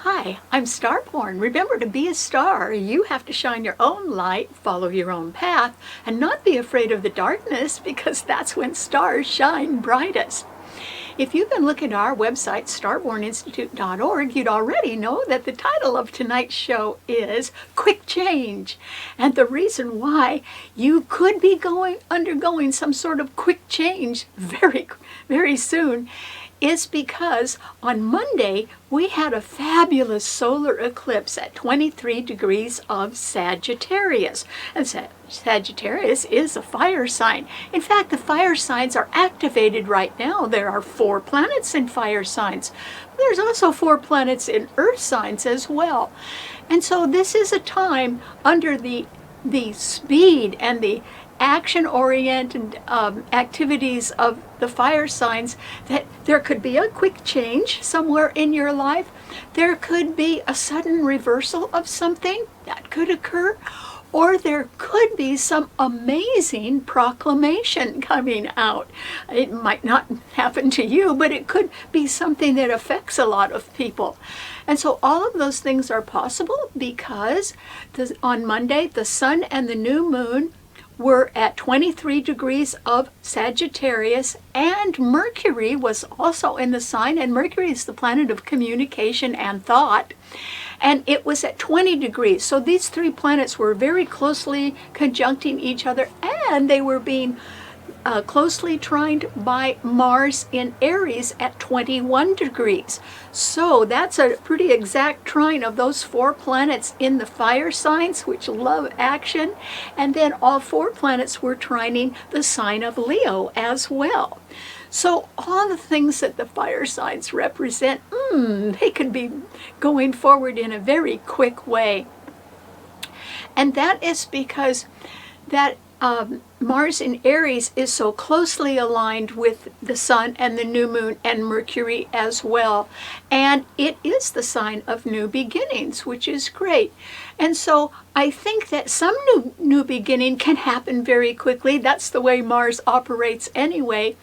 Hi, I'm Starborn. Remember, to be a star, you have to shine your own light, follow your own path, and not be afraid of the darkness, because that's when stars shine brightest. If you've been looking at our website, starborninstitute.org, you'd already know that the title of tonight's show is Quick Change. And the reason why you could be undergoing some sort of quick change very, very soon is because on Monday we had a fabulous solar eclipse at 23 degrees of Sagittarius. And Sagittarius is a fire sign. In fact, the fire signs are activated right now. There are 4 planets in fire signs. There's also 4 planets in earth signs as well. And so this is a time under the speed and the action-oriented activities of the fire signs that there could be a quick change somewhere in your life. There could be a sudden reversal of something that could occur, or there could be some amazing proclamation coming out. It might not happen to you, but it could be something that affects a lot of people. And so all of those things are possible because on Monday, the sun and the new moon were at 23 degrees of Sagittarius, and Mercury was also in the sign, and Mercury is the planet of communication and thought, and it was at 20 degrees. So these 3 planets were very closely conjuncting each other, and they were being closely trined by Mars in Aries at 21 degrees. So that's a pretty exact trine of those 4 planets in the fire signs, which love action. And then all 4 planets were trining the sign of Leo as well. So all the things that the fire signs represent, they could be going forward in a very quick way. And that is because that Mars in Aries is so closely aligned with the sun and the new moon and Mercury as well. And it is the sign of new beginnings, which is great. And so I think that some new beginning can happen very quickly. That's the way Mars operates anyway.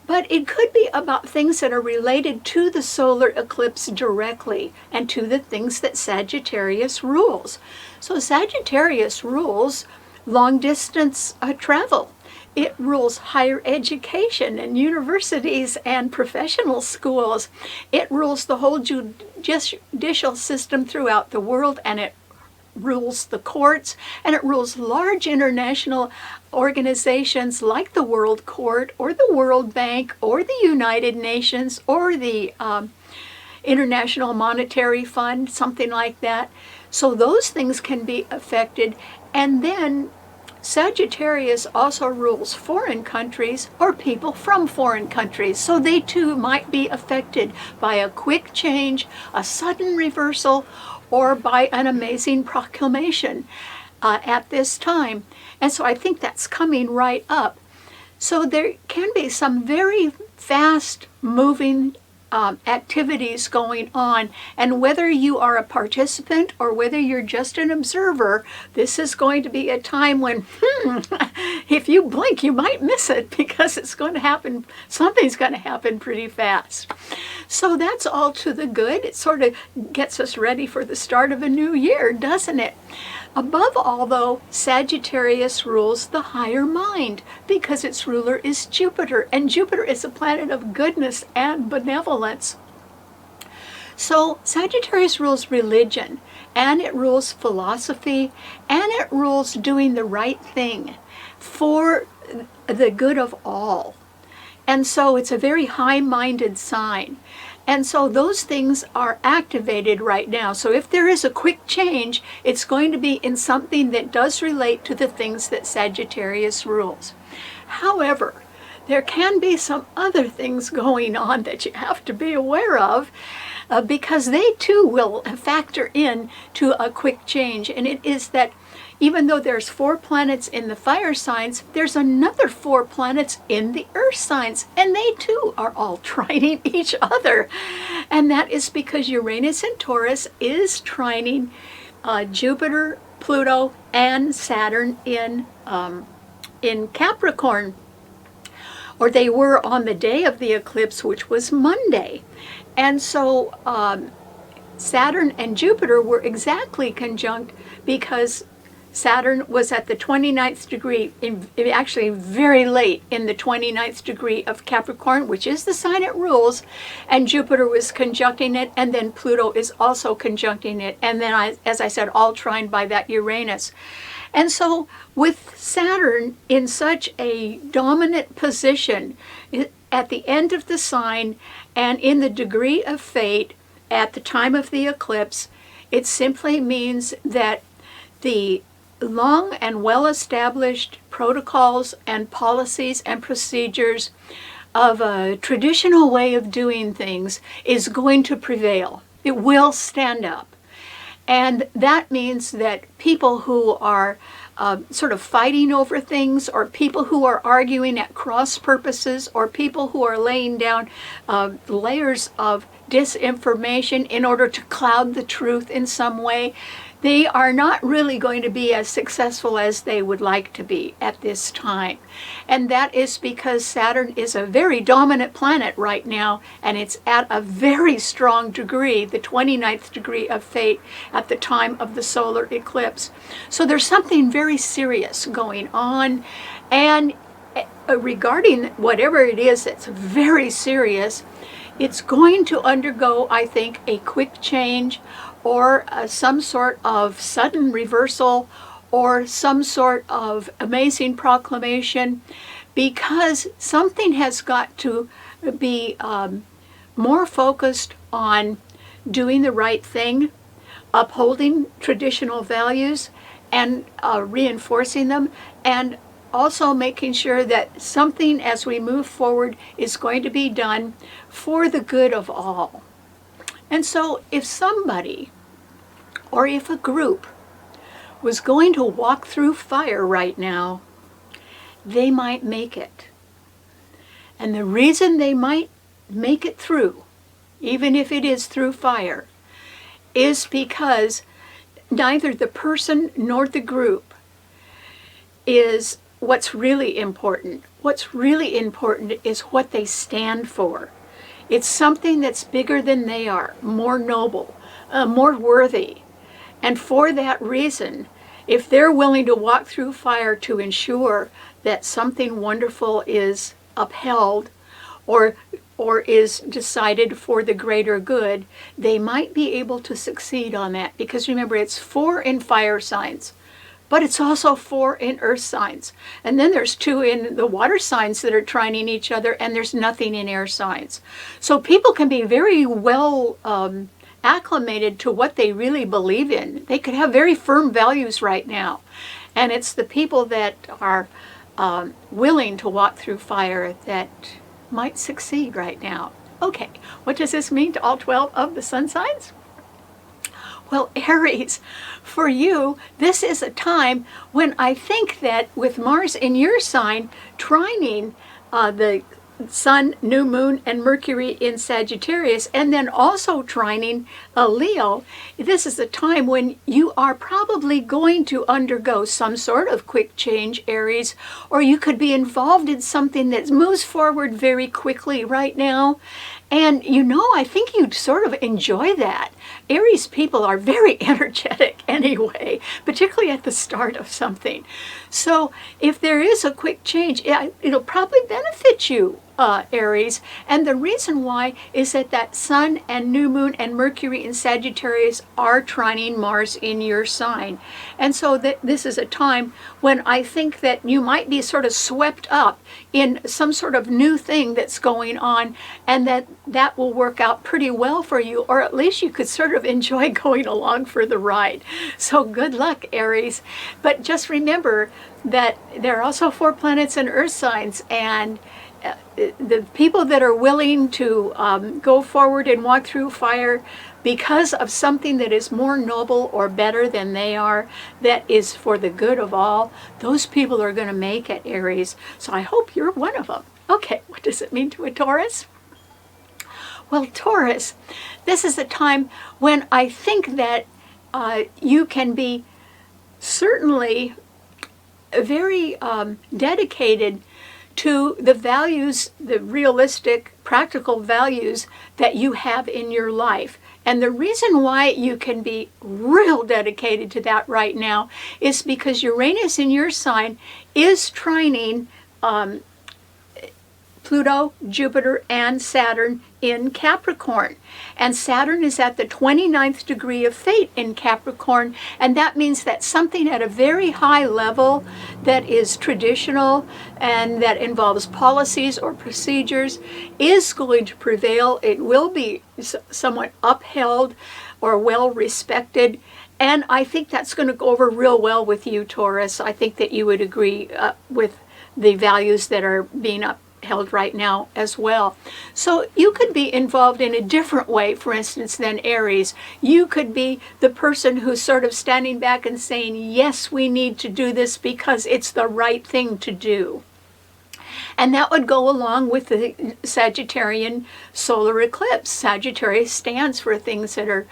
But it could be about things that are related to the solar eclipse directly and to the things that Sagittarius rules. So Sagittarius rules long-distance travel. It rules higher education and universities and professional schools. It rules the whole judicial system throughout the world, and it rules the courts, and it rules large international organizations like the World Court or the World Bank or the United Nations or the International Monetary Fund, something like that. So those things can be affected. And then Sagittarius also rules foreign countries or people from foreign countries. So they too might be affected by a quick change, a sudden reversal, or by an amazing proclamation at this time. And so I think that's coming right up. So there can be some very fast moving activities going on, and whether you are a participant or whether you're just an observer, this is going to be a time when if you blink you might miss it, because it's going to happen, something's going to happen pretty fast. So that's all to the good. It sort of gets us ready for the start of a new year, doesn't it? Above all, though, Sagittarius rules the higher mind because its ruler is Jupiter, and Jupiter is a planet of goodness and benevolence. So Sagittarius rules religion, and it rules philosophy, and it rules doing the right thing for the good of all. And so it's a very high-minded sign. And so those things are activated right now. So if there is a quick change, it's going to be in something that does relate to the things that Sagittarius rules. However, there can be some other things going on that you have to be aware of, because they too will factor in to a quick change. And it is that even though there's 4 planets in the fire signs, there's another 4 planets in the earth signs, and they too are all trining each other. And that is because Uranus in Taurus is trining Jupiter, Pluto, and Saturn in Capricorn. Or they were on the day of the eclipse, which was Monday. And so Saturn and Jupiter were exactly conjunct because Saturn was at the 29th degree, actually very late in the 29th degree of Capricorn, which is the sign it rules, and Jupiter was conjuncting it, and then Pluto is also conjuncting it, and then, as I said, all trined by that Uranus. And so with Saturn in such a dominant position at the end of the sign and in the degree of fate at the time of the eclipse, it simply means that the long and well-established protocols and policies and procedures of a traditional way of doing things is going to prevail. It will stand up. And that means that people who are sort of fighting over things, or people who are arguing at cross purposes, or people who are laying down layers of disinformation in order to cloud the truth in some way, they are not really going to be as successful as they would like to be at this time. And that is because Saturn is a very dominant planet right now, and it's at a very strong degree, the 29th degree of fate, at the time of the solar eclipse. So there's something very serious going on, and regarding whatever it is that's very serious, it's going to undergo, I think, a quick change, or some sort of sudden reversal, or some sort of amazing proclamation, because something has got to be more focused on doing the right thing, upholding traditional values and reinforcing them, and also making sure that something as we move forward is going to be done for the good of all. And so if somebody, or if a group, was going to walk through fire right now, they might make it. And the reason they might make it through, even if it is through fire, is because neither the person nor the group is what's really important. What's really important is what they stand for. It's something that's bigger than they are, more noble, more worthy. And for that reason, if they're willing to walk through fire to ensure that something wonderful is upheld or is decided for the greater good, they might be able to succeed on that. Because remember, it's 4 in fire signs, but it's also 4 in earth signs. And then there's 2 in the water signs that are trining each other, and there's nothing in air signs. So people can be very well acclimated to what they really believe in. They could have very firm values right now. And it's the people that are willing to walk through fire that might succeed right now. Okay, what does this mean to all 12 of the sun signs? Well, Aries, for you, this is a time when I think that with Mars in your sign, trining the Sun, New Moon, and Mercury in Sagittarius, and then also trining Leo, this is a time when you are probably going to undergo some sort of quick change, Aries, or you could be involved in something that moves forward very quickly right now. And you know, I think you'd sort of enjoy that. Aries people are very energetic anyway, particularly at the start of something. So if there is a quick change, it'll probably benefit you, Aries. And the reason why is that Sun and New Moon and Mercury in Sagittarius are trining Mars in your sign. And so this is a time when I think that you might be sort of swept up in some sort of new thing that's going on, and that will work out pretty well for you, or at least you could sort of enjoy going along for the ride. So good luck, Aries. But just remember that there are also 4 planets in earth signs, and the people that are willing to go forward and walk through fire because of something that is more noble or better than they are, that is for the good of all, those people are going to make it, Aries. So I hope you're one of them. Okay, what does it mean to a Taurus? Well, Taurus, this is a time when I think that you can be certainly very dedicated to the values, the realistic, practical values that you have in your life. And the reason why you can be real dedicated to that right now is because Uranus in your sign is trining Pluto, Jupiter, and Saturn in Capricorn. And Saturn is at the 29th degree of fate in Capricorn, and that means that something at a very high level that is traditional and that involves policies or procedures is going to prevail. It will be somewhat upheld or well respected. And I think that's going to go over real well with you, Taurus. I think that you would agree with the values that are being upheld right now as well. So you could be involved in a different way, for instance, than Aries. You could be the person who's sort of standing back and saying, yes, we need to do this because it's the right thing to do. And that would go along with the Sagittarian solar eclipse. Sagittarius stands for things that are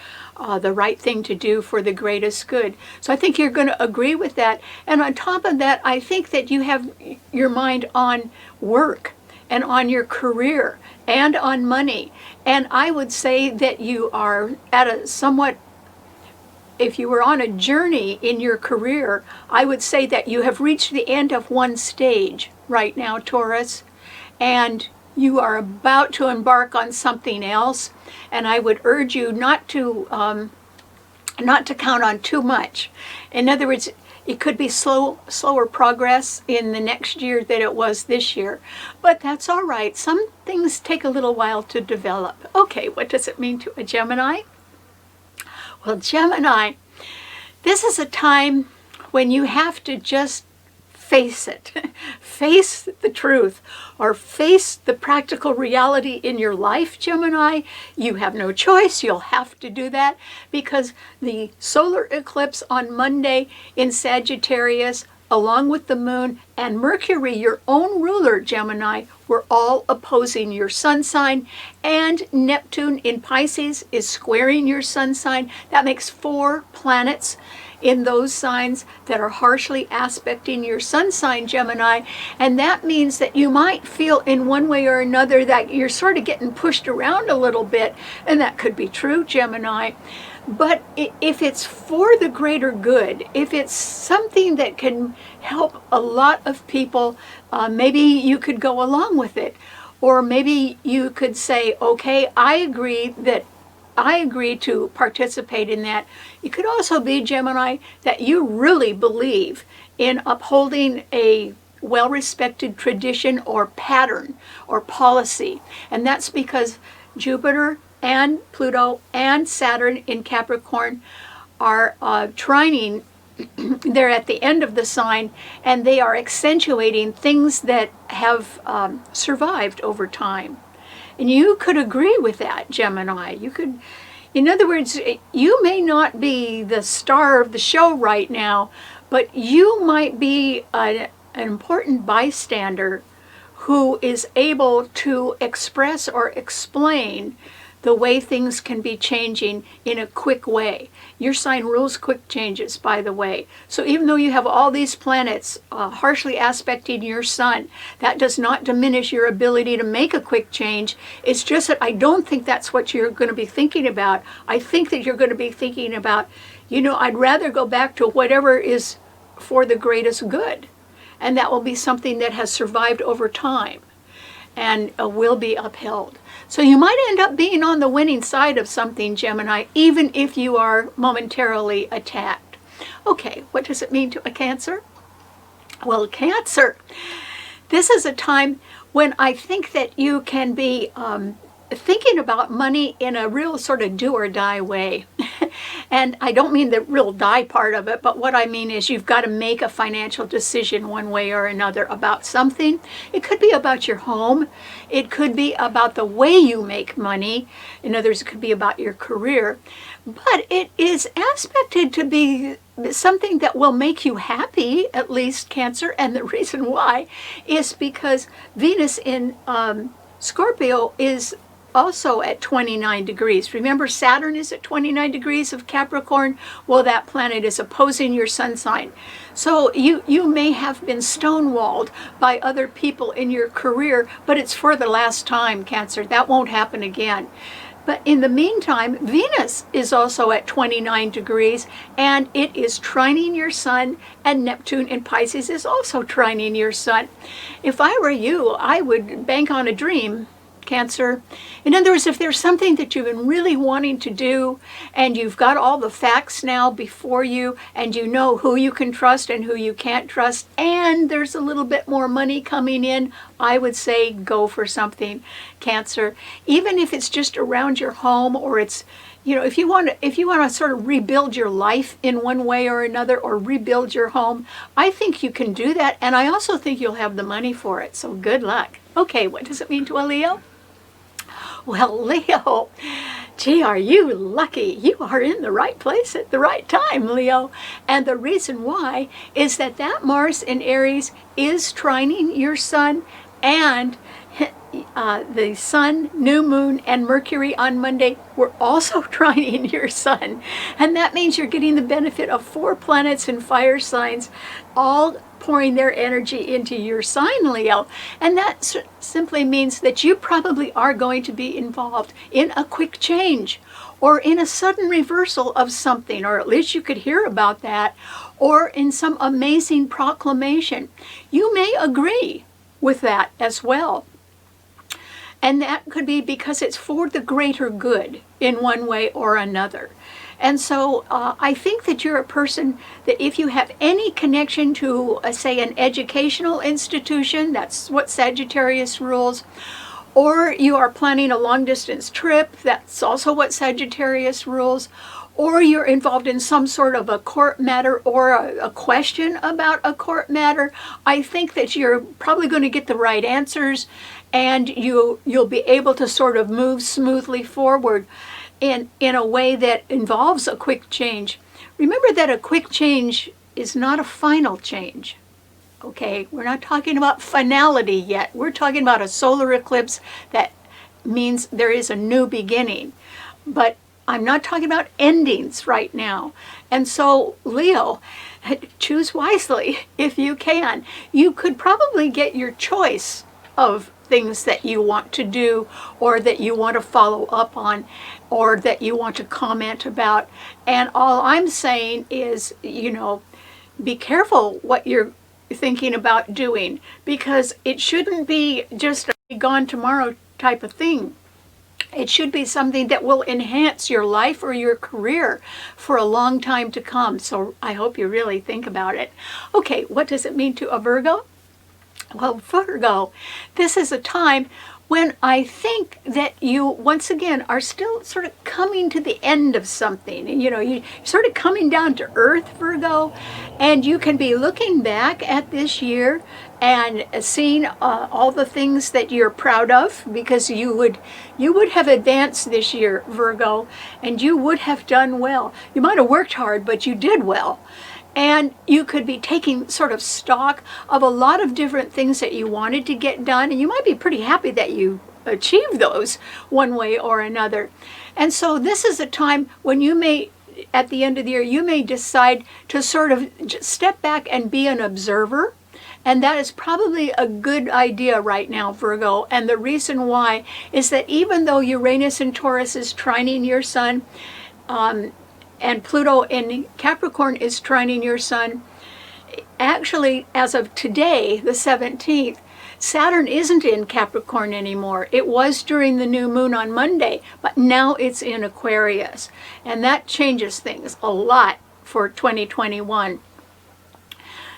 the right thing to do for the greatest good. So I think you're going to agree with that. And on top of that, I think that you have your mind on work and on your career and on money. And I would say that you are at a somewhat, if you were on a journey in your career, I would say that you have reached the end of one stage right now, Taurus, and you are about to embark on something else. And I would urge you not to count on too much. In other words, it could be slower progress in the next year than it was this year, but that's all right. Some things take a little while to develop. Okay, what does it mean to a Gemini? Well, Gemini, this is a time when you have to just face it. Face the truth, or face the practical reality in your life, Gemini. You have no choice. You'll have to do that because the solar eclipse on Monday in Sagittarius, along with the moon and Mercury, your own ruler, Gemini, were all opposing your sun sign, and Neptune in Pisces is squaring your sun sign. That makes 4 planets in those signs that are harshly aspecting your sun sign, Gemini. And that means that you might feel in one way or another that you're sort of getting pushed around a little bit, and that could be true, Gemini. But if it's for the greater good, if it's something that can help a lot of people, maybe you could go along with it. Or maybe you could say, okay, I agree to participate in that. It could also be, Gemini, that you really believe in upholding a well-respected tradition or pattern or policy. And that's because Jupiter and Pluto and Saturn in Capricorn are trining. They're at the end of the sign, and they are accentuating things that have survived over time. And you could agree with that, Gemini. You could, in other words, you may not be the star of the show right now, but you might be an important bystander who is able to express or explain the way things can be changing in a quick way. Your sign rules quick changes, by the way. So even though you have all these planets harshly aspecting your sun, that does not diminish your ability to make a quick change. It's just that I don't think that's what you're going to be thinking about. I think that you're going to be thinking about, I'd rather go back to whatever is for the greatest good. And that will be something that has survived over time and will be upheld. So you might end up being on the winning side of something, Gemini, even if you are momentarily attacked. Okay, what does it mean to a Cancer? Well, Cancer, this is a time when I think that you can be thinking about money in a real sort of do or die way. And I don't mean the real die part of it, but what I mean is you've got to make a financial decision one way or another about something. It could be about your home. It could be about the way you make money. In other words, it could be about your career. But it is aspected to be something that will make you happy, at least, Cancer. And the reason why is because Venus in Scorpio is also at 29 degrees. Remember, Saturn is at 29 degrees of Capricorn. Well, that planet is opposing your sun sign. So you may have been stonewalled by other people in your career, but it's for the last time, Cancer. That won't happen again. But in the meantime, Venus is also at 29 degrees, and it is trining your sun, and Neptune in Pisces is also trining your sun. If I were you, I would bank on a dream, Cancer. In other words, if there's something that you've been really wanting to do, and you've got all the facts now before you, and you know who you can trust and who you can't trust, and there's a little bit more money coming in, I would say go for something, Cancer. Even if it's just around your home, or it's, you know, if you want to sort of rebuild your life in one way or another, or rebuild your home, I think you can do that, and I also think you'll have the money for it. So good luck. Okay, what does it mean to a Leo? Well, Leo, gee, are you lucky? You are in the right place at the right time, Leo. And the reason why is that Mars in Aries is trining your sun, and the sun, new moon, and Mercury on Monday were also trining your sun. And that means you're getting the benefit of 4 planets in fire signs, all pouring their energy into your sign, Leo. And that simply means that you probably are going to be involved in a quick change, or in a sudden reversal of something, or at least you could hear about that, or in some amazing proclamation. You may agree with that as well. And that could be because it's for the greater good in one way or another. And so I think that you're a person that if you have any connection to, say, an educational institution, that's what Sagittarius rules, or you are planning a long-distance trip, that's also what Sagittarius rules, or you're involved in some sort of a court matter, or a question about a court matter, I think that you're probably going to get the right answers, and you'll be able to sort of move smoothly forward in a way that involves a quick change. Remember that a quick change is not a final change. Okay, we're not talking about finality yet. We're talking about a solar eclipse that means there is a new beginning. But I'm not talking about endings right now. And so, Leo, choose wisely if you can. You could probably get your choice of things that you want to do, or that you want to follow up on, or that you want to comment about. And all I'm saying is, you know, be careful what you're thinking about doing, because it shouldn't be just a be gone tomorrow type of thing. It should be something that will enhance your life or your career for a long time to come. So I hope you really think about it. Okay, what does it mean to a Virgo? Well, Virgo, this is a time when I think that you, once again, are still sort of coming to the end of something. And, you know, you're sort of coming down to earth, Virgo, and you can be looking back at this year and seeing all the things that you're proud of, because you would have advanced this year, Virgo, and you would have done well. You might have worked hard, but you did well. And you could be taking sort of stock of a lot of different things that you wanted to get done, and you might be pretty happy that you achieved those one way or another. And so this is a time when you may, at the end of the year, you may decide to sort of step back and be an observer. And that is probably a good idea right now, Virgo. And the reason why is that even though Uranus in Taurus is trining your sun, and Pluto in Capricorn is trining your sun, actually, as of today, the 17th, Saturn isn't in Capricorn anymore. It was during the new moon on Monday, but now it's in Aquarius. And that changes things a lot for 2021.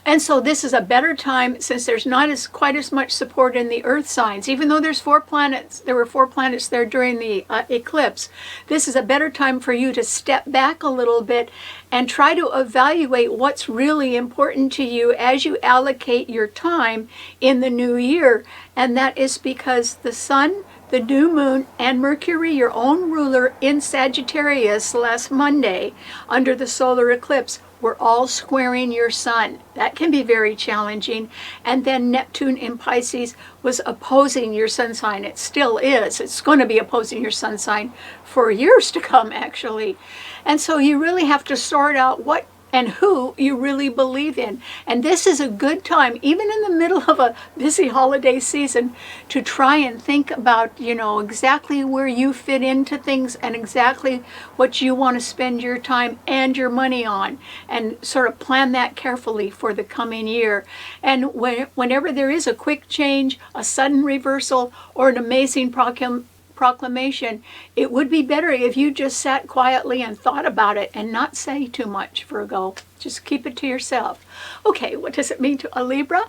And so this is a better time, since there's not quite as much support in the earth signs, even though there's 4 planets, there were 4 planets there during the eclipse. This is a better time for you to step back a little bit and try to evaluate what's really important to you as you allocate your time in the new year. And that is because the sun, the new moon, and Mercury, your own ruler in Sagittarius last Monday under the solar eclipse, were all squaring your sun. That can be very challenging. And then Neptune in Pisces was opposing your sun sign. It still is. It's going to be opposing your sun sign for years to come, actually. And so you really have to sort out what and who you really believe in. And this is a good time, even in the middle of a busy holiday season, to try and think about, exactly where you fit into things and exactly what you want to spend your time and your money on, and sort of plan that carefully for the coming year. And whenever there is a quick change, a sudden reversal, or an amazing proclamation, it would be better if you just sat quietly and thought about it and not say too much, Virgo. Just keep it to yourself. Okay, what does it mean to a Libra?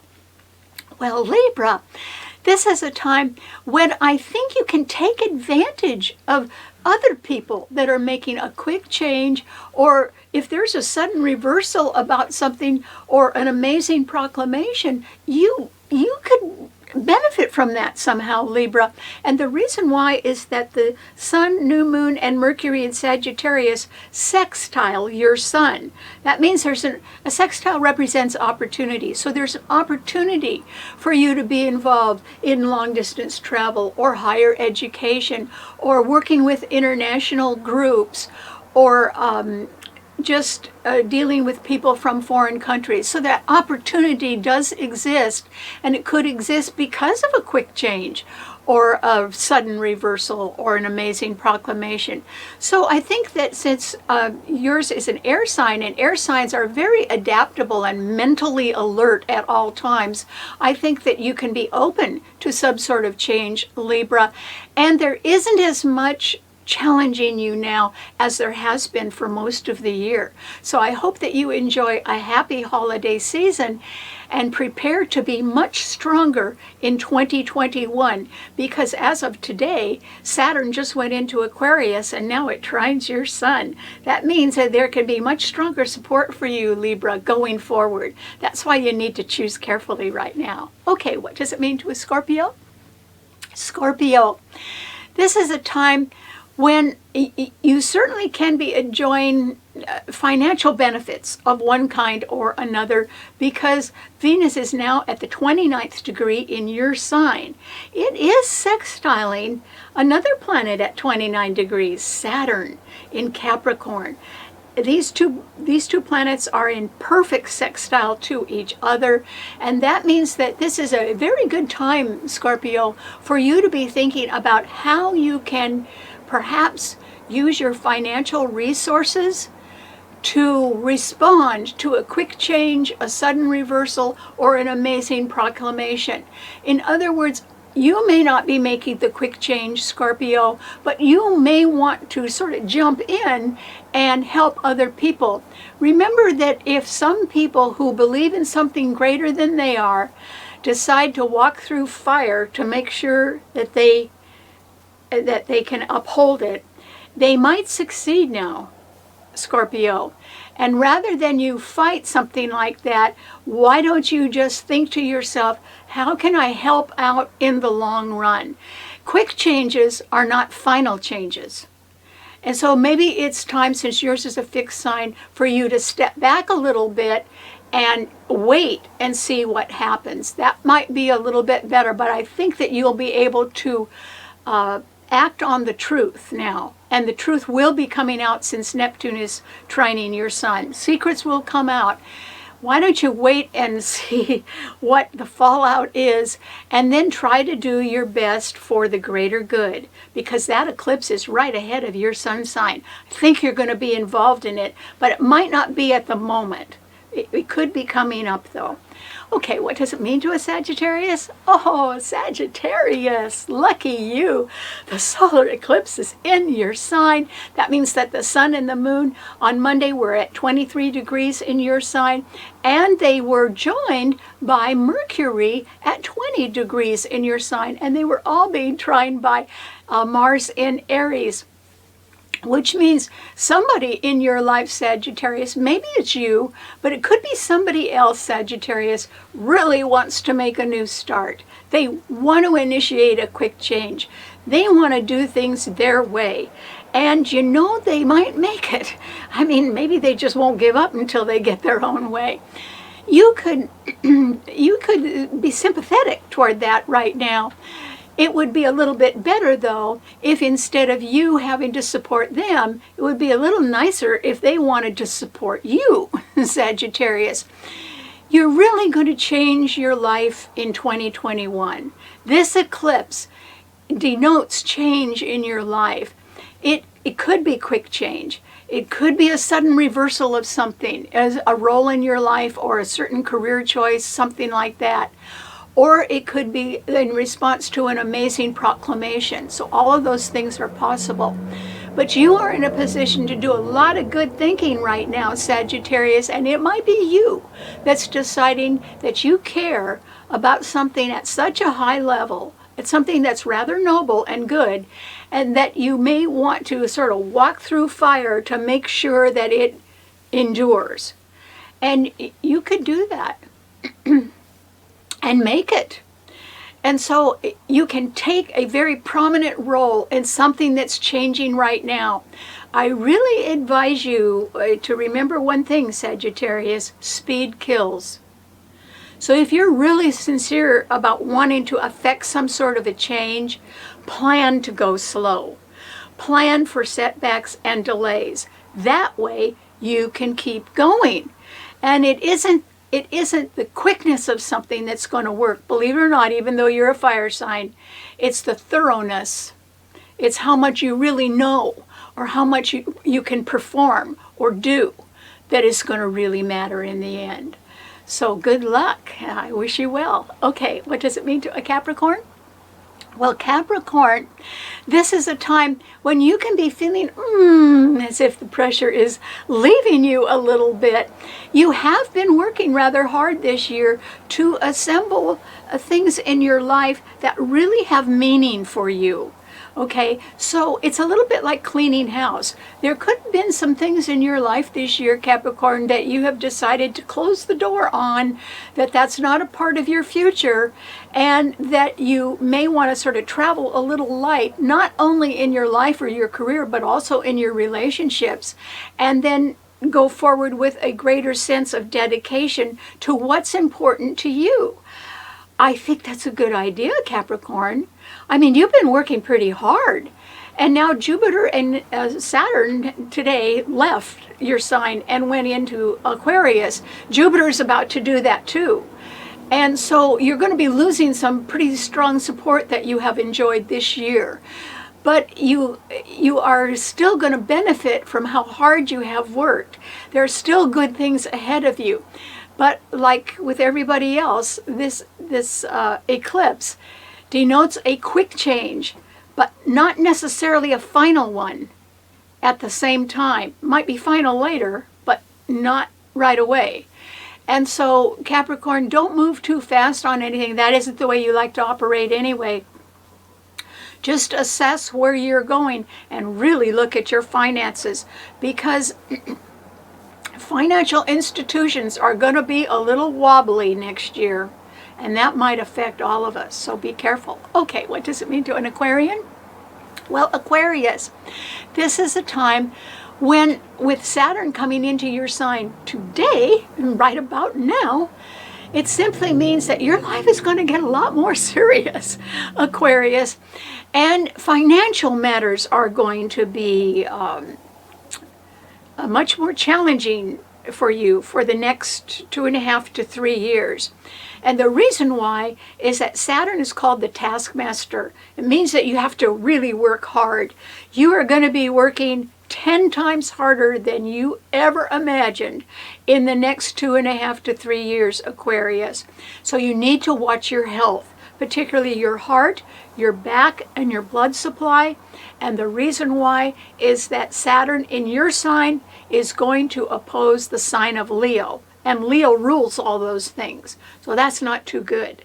Well, Libra, this is a time when I think you can take advantage of other people that are making a quick change, or if there's a sudden reversal about something or an amazing proclamation, you could benefit from that somehow, Libra. And the reason why is that the Sun, New Moon, and Mercury in Sagittarius sextile your Sun. That means a sextile represents opportunity. So there's an opportunity for you to be involved in long distance travel, or higher education, or working with international groups, or just dealing with people from foreign countries. So that opportunity does exist, and it could exist because of a quick change, or a sudden reversal, or an amazing proclamation. So I think that since yours is an air sign, and air signs are very adaptable and mentally alert at all times, I think that you can be open to some sort of change, Libra, and there isn't as much challenging you now as there has been for most of the year. So I hope that you enjoy a happy holiday season and prepare to be much stronger in 2021, because as of today, Saturn just went into Aquarius and now it trines your Sun. That means that there can be much stronger support for you, Libra, going forward. That's why you need to choose carefully right now. Okay, what does it mean to a Scorpio? Scorpio, this is a time when you certainly can be enjoying financial benefits of one kind or another, because Venus is now at the 29th degree in your sign. It is sextiling another planet at 29 degrees, Saturn in Capricorn. These two planets are in perfect sextile to each other, and that means that this is a very good time, Scorpio, for you to be thinking about how you can perhaps use your financial resources to respond to a quick change, a sudden reversal, or an amazing proclamation. In other words, you may not be making the quick change, Scorpio, but you may want to sort of jump in and help other people. Remember that if some people who believe in something greater than they are decide to walk through fire to make sure that they can uphold it, they might succeed now, Scorpio. And rather than you fight something like that, why don't you just think to yourself, how can I help out in the long run? Quick changes are not final changes. And so maybe it's time, since yours is a fixed sign, for you to step back a little bit and wait and see what happens. That might be a little bit better, but I think that you'll be able to act on the truth now. And the truth will be coming out, since Neptune is trining your Sun. Secrets will come out. Why don't you wait and see what the fallout is, and then try to do your best for the greater good, because that eclipse is right ahead of your Sun sign. I think you're going to be involved in it, but it might not be at the moment. It could be coming up, though. Okay, what does it mean to a Sagittarius? Oh, Sagittarius, lucky you. The solar eclipse is in your sign. That means that the Sun and the Moon on Monday were at 23 degrees in your sign, and they were joined by Mercury at 20 degrees in your sign, and they were all being trined by Mars in Aries. Which means somebody in your life, Sagittarius, maybe it's you, but it could be somebody else, Sagittarius, really wants to make a new start. They want to initiate a quick change. They want to do things their way. And they might make it. I mean, maybe they just won't give up until they get their own way. You could be sympathetic toward that right now. It would be a little bit better, though, if instead of you having to support them, it would be a little nicer if they wanted to support you, Sagittarius. You're really going to change your life in 2021. This eclipse denotes change in your life. It could be quick change. It could be a sudden reversal of something, as a role in your life or a certain career choice, something like that. Or it could be in response to an amazing proclamation. So all of those things are possible. But you are in a position to do a lot of good thinking right now, Sagittarius, and it might be you that's deciding that you care about something at such a high level. It's something that's rather noble and good, and that you may want to sort of walk through fire to make sure that it endures. And you could do that and make it. And so you can take a very prominent role in something that's changing right now. I really advise you to remember one thing, Sagittarius: speed kills. So if you're really sincere about wanting to affect some sort of a change, plan to go slow. Plan for setbacks and delays. That way you can keep going. And it isn't the quickness of something that's going to work. Believe it or not, even though you're a fire sign, it's the thoroughness. It's how much you really know, or how much you can perform or do, that is going to really matter in the end. So good luck. I wish you well. Okay, what does it mean to a Capricorn? Well, Capricorn, this is a time when you can be feeling as if the pressure is leaving you a little bit. You have been working rather hard this year to assemble things in your life that really have meaning for you. Okay, so it's a little bit like cleaning house. There could have been some things in your life this year, Capricorn, that you have decided to close the door on, that that's not a part of your future, and that you may want to sort of travel a little light, not only in your life or your career, but also in your relationships, and then go forward with a greater sense of dedication to what's important to you. I think that's a good idea, Capricorn. I mean, you've been working pretty hard. And now Jupiter and Saturn today left your sign and went into Aquarius. Jupiter's about to do that too. And so you're going to be losing some pretty strong support that you have enjoyed this year. But you are still going to benefit from how hard you have worked. There are still good things ahead of you. But like with everybody else, this eclipse denotes a quick change, but not necessarily a final one at the same time. Might be final later, but not right away. And so, Capricorn, don't move too fast on anything. That isn't the way you like to operate anyway. Just assess where you're going and really look at your finances, because financial institutions are going to be a little wobbly next year, and that might affect all of us, so be careful. Okay, what does it mean to an Aquarian? Well, Aquarius, this is a time when, with Saturn coming into your sign today, right about now, it simply means that your life is going to get a lot more serious, Aquarius, and financial matters are going to be much more challenging for you for the next 2.5 to 3 years. And the reason why is that Saturn is called the taskmaster. It means that you have to really work hard. You are going to be working 10 times harder than you ever imagined in the next 2.5 to 3 years, Aquarius. So you need to watch your health, particularly your heart, your back, and your blood supply. And the reason why is that Saturn in your sign is going to oppose the sign of Leo. And Leo rules all those things. So that's not too good.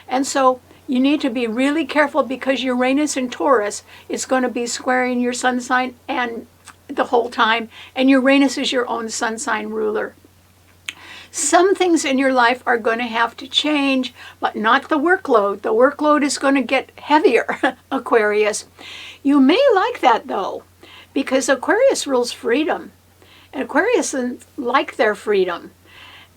And so you need to be really careful, because Uranus in Taurus is going to be squaring your sun sign and the whole time. And Uranus is your own sun sign ruler. Some things in your life are going to have to change, but not the workload. The workload is going to get heavier, Aquarius. You may like that, though, because Aquarius rules freedom. And Aquarius like their freedom.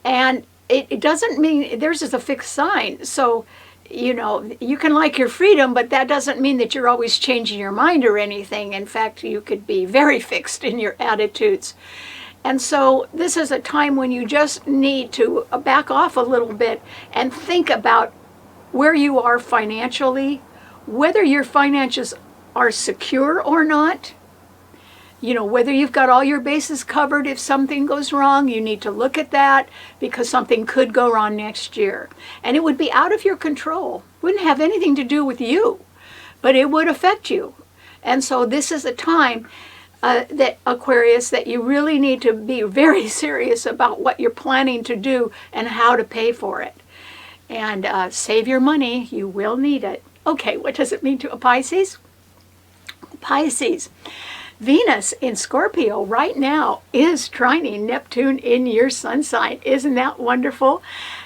And it doesn't mean theirs is a fixed sign. So you know, you can like your freedom, but that doesn't mean that you're always changing your mind or anything. In fact, you could be very fixed in your attitudes. And so this is a time when you just need to back off a little bit and think about where you are financially, whether your finances are secure or not. You know, whether you've got all your bases covered. If something goes wrong, you need to look at that, because something could go wrong next year. And it would be out of your control. Wouldn't have anything to do with you, but it would affect you. And so this is a time that, Aquarius, that you really need to be very serious about what you're planning to do and how to pay for it. And save your money. You will need it. Okay, what does it mean to a Pisces? Pisces. Venus in Scorpio right now is trining Neptune in your sun sign. Isn't that wonderful?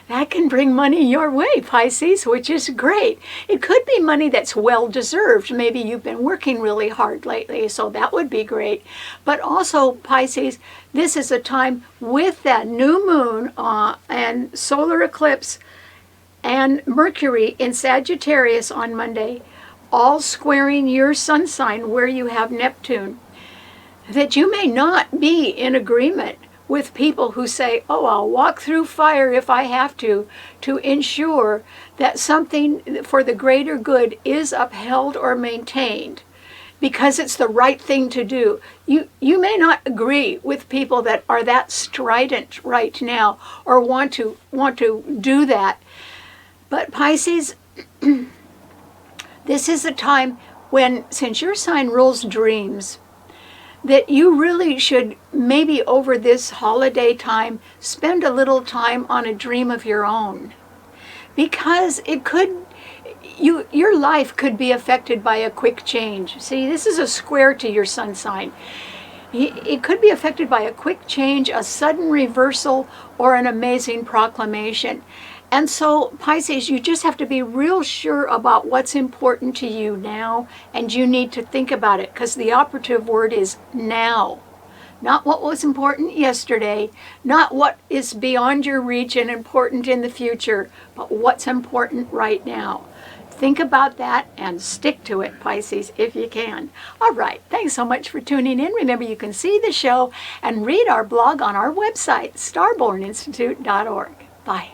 That can bring money your way, Pisces, which is great. It could be money that's well-deserved. Maybe you've been working really hard lately, so that would be great. But also, Pisces, this is a time with that new moon and solar eclipse and Mercury in Sagittarius on Monday, all squaring your sun sign where you have Neptune, that you may not be in agreement with people who say, oh, I'll walk through fire if I have to ensure that something for the greater good is upheld or maintained, because it's the right thing to do. You may not agree with people that are that strident right now or want to do that. But Pisces, this is a time when, since your sign rules dreams, that you really should, maybe over this holiday time, spend a little time on a dream of your own. Because it could, your life could be affected by a quick change. See, this is a square to your sun sign. It could be affected by a quick change, a sudden reversal, or an amazing proclamation. And so, Pisces, you just have to be real sure about what's important to you now, and you need to think about it, because the operative word is now. Not what was important yesterday, not what is beyond your reach and important in the future, but what's important right now. Think about that and stick to it, Pisces, if you can. All right, thanks so much for tuning in. Remember, you can see the show and read our blog on our website, starborninstitute.org. Bye.